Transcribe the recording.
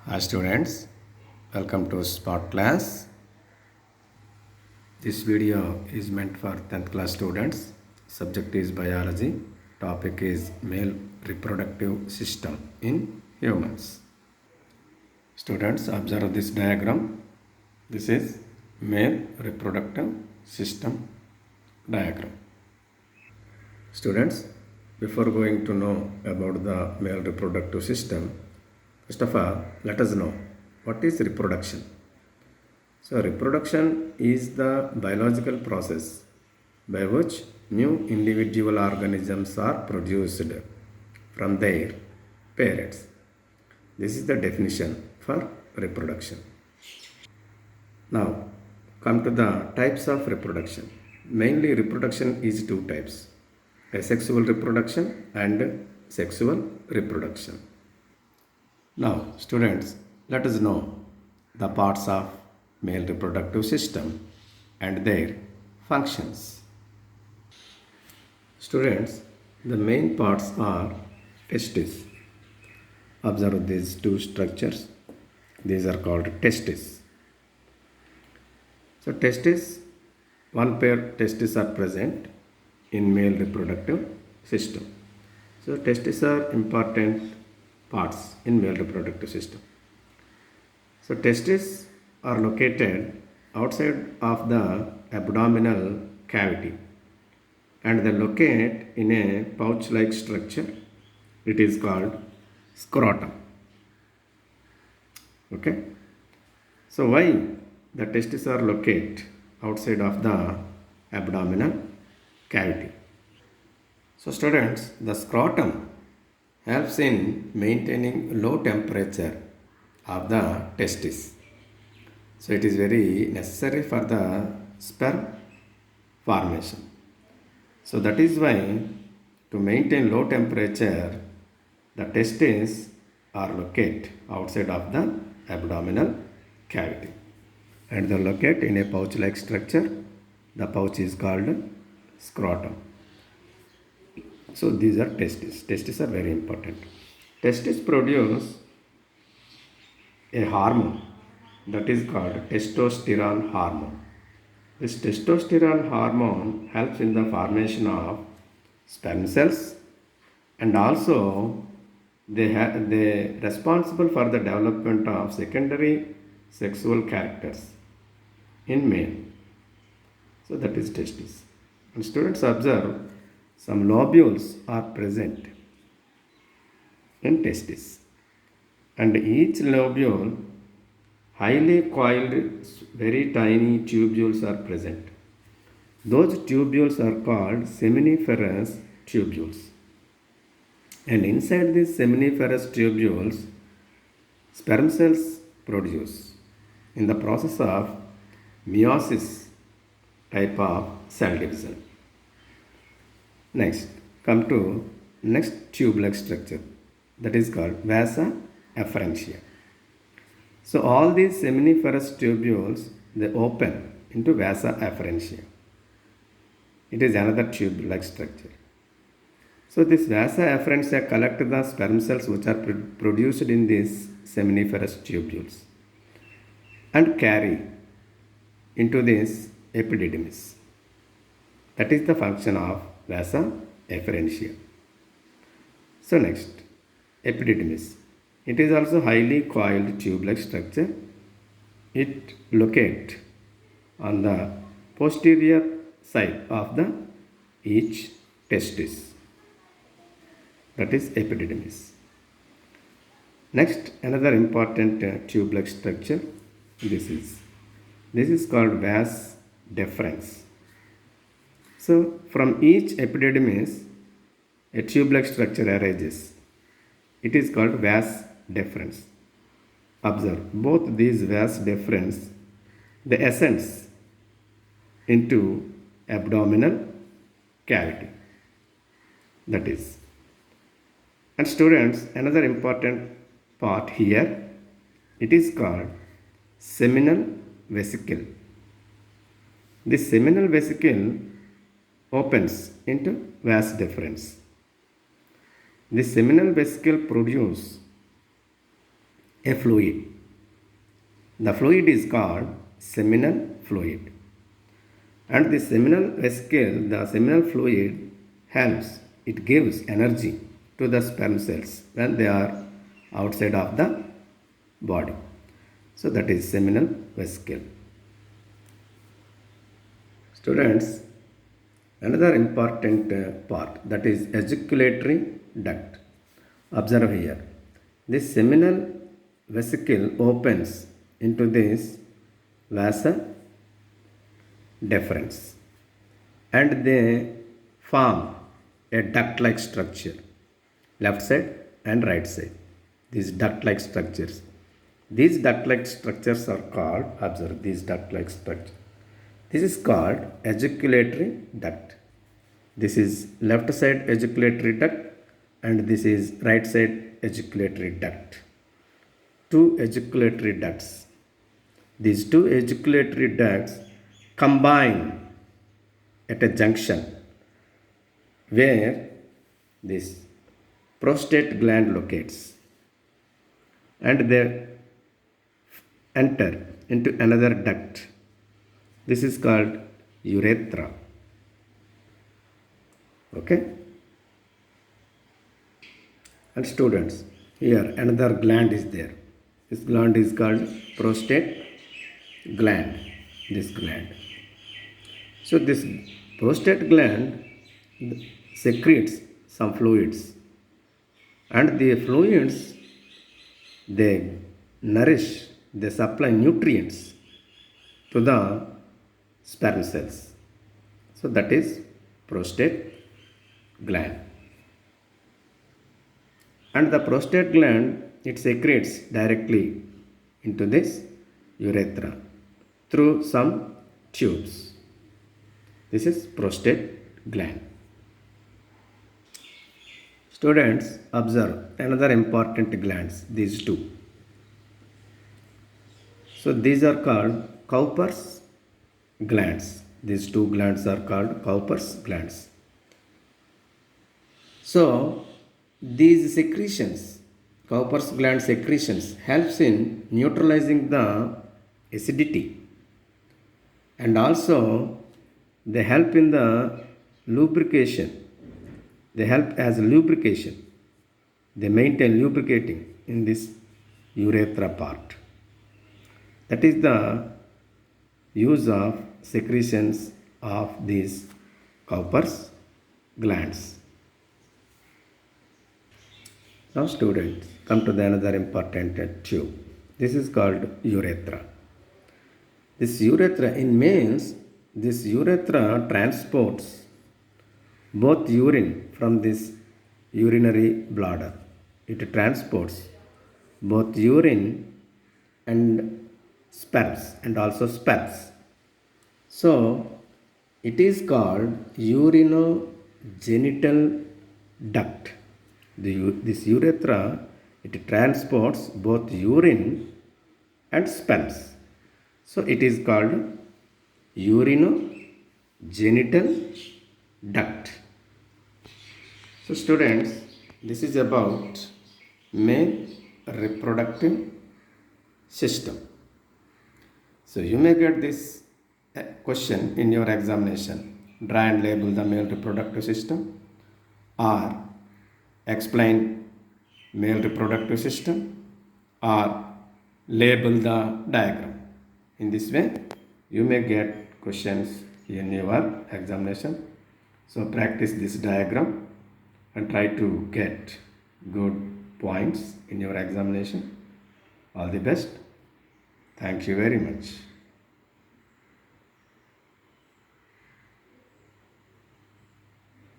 Hi students, welcome to Spot Class. This video is meant for 10th class students. Subject is biology. Topic is male reproductive system in humans. Students, observe this diagram. This is male reproductive system diagram. Students, before going to know about the male reproductive system, first of all, let us know what is reproduction. So, reproduction is the biological process by which new individual organisms are produced from their parents. This is the definition for reproduction. Now, come to the types of reproduction. Mainly, reproduction is two types: asexual reproduction and sexual reproduction. Now, students, let us know the parts of male reproductive system and their functions. Students, the main parts are testes. Observe these two structures. These are called testes. So, testes, one pair testes are present in male reproductive system. So, testes are important parts in male reproductive system. So, testes are located outside of the abdominal cavity and they locate in a pouch-like structure. It is called scrotum. Okay. So, why the testes are located outside of the abdominal cavity? So, students, the scrotum helps in maintaining low temperature of the testis. So, it is very necessary for the sperm formation. So, that is why to maintain low temperature, the testes are located outside of the abdominal cavity and they locate in a pouch-like structure. The pouch is called scrotum. So, these are testes. Testes are very important. Testes produce a hormone that is called testosterone hormone. This testosterone hormone helps in the formation of sperm cells and also they responsible for the development of secondary sexual characters in male. So that is testes. And students observe some lobules are present in testes and each lobule highly coiled very tiny tubules are present. Those tubules are called seminiferous tubules. And inside these seminiferous tubules, sperm cells produce in the process of meiosis type of cell division. Next, come to next tube-like structure that is called vasa efferentia. So all these seminiferous tubules they open into vasa efferentia. It is another tube-like structure. So this vasa efferentia collect the sperm cells which are produced in these seminiferous tubules and carry into this epididymis. That is the function of vasa efferentia. So next, epididymis. It is also highly coiled tube-like structure. It locates on the posterior side of the each testis. That is epididymis. Next, another important tube-like structure. This is called vas deferens. So, from each epididymis, a tube-like structure arises. It is called vas deferens. Observe both these vas deferens, they ascends into abdominal cavity. That is. And students, another important part here, it is called seminal vesicle. This seminal vesicle opens into vas deferens. This seminal vesicle produces a fluid. The fluid is called seminal fluid. And the seminal vesicle, the seminal fluid helps, it gives energy to the sperm cells when they are outside of the body. So that is seminal vesicle. Students, another important part, that is ejaculatory duct. Observe here. This seminal vesicle opens into this vasa deferens and they form a duct-like structure, left side and right side. These duct-like structures. These duct-like structures are called, observe these duct-like structures. This is called ejaculatory duct. This is left side ejaculatory duct and this is right side ejaculatory duct. Two ejaculatory ducts. These two ejaculatory ducts combine at a junction where this prostate gland locates and they enter into another duct. This is called urethra. Okay? And students, here another gland is there. This gland is called prostate gland. This gland. So this prostate gland secretes some fluids, and the fluids, they nourish, they supply nutrients to the sperm cells. So that is prostate gland. And the prostate gland, it secretes directly into this urethra through some tubes. This is prostate gland. Students, observe another important glands, these two. So these are called Cowper's glands. These two glands are called Cowper's glands. So these secretions, Cowper's gland secretions, helps in neutralizing the acidity, and also they help in the lubrication. They help as lubrication. They maintain lubricating in this urethra part. That is the use of secretions of these Cowper's glands. Now students, come to the another important tube. This is called urethra. This urethra, in males, this urethra transports both urine from this urinary bladder. It transports both urine and sperms and also sperms. So it is called urinogenital duct. This urethra, it transports both urine and sperms. So it is called urinogenital duct. So students, this is about male reproductive system. So you may get this question in your examination. Draw and label the male reproductive system, or explain male reproductive system, or label the diagram. In this way, you may get questions in your examination. So practice this diagram and try to get good points in your examination. All the best. Thank you very much.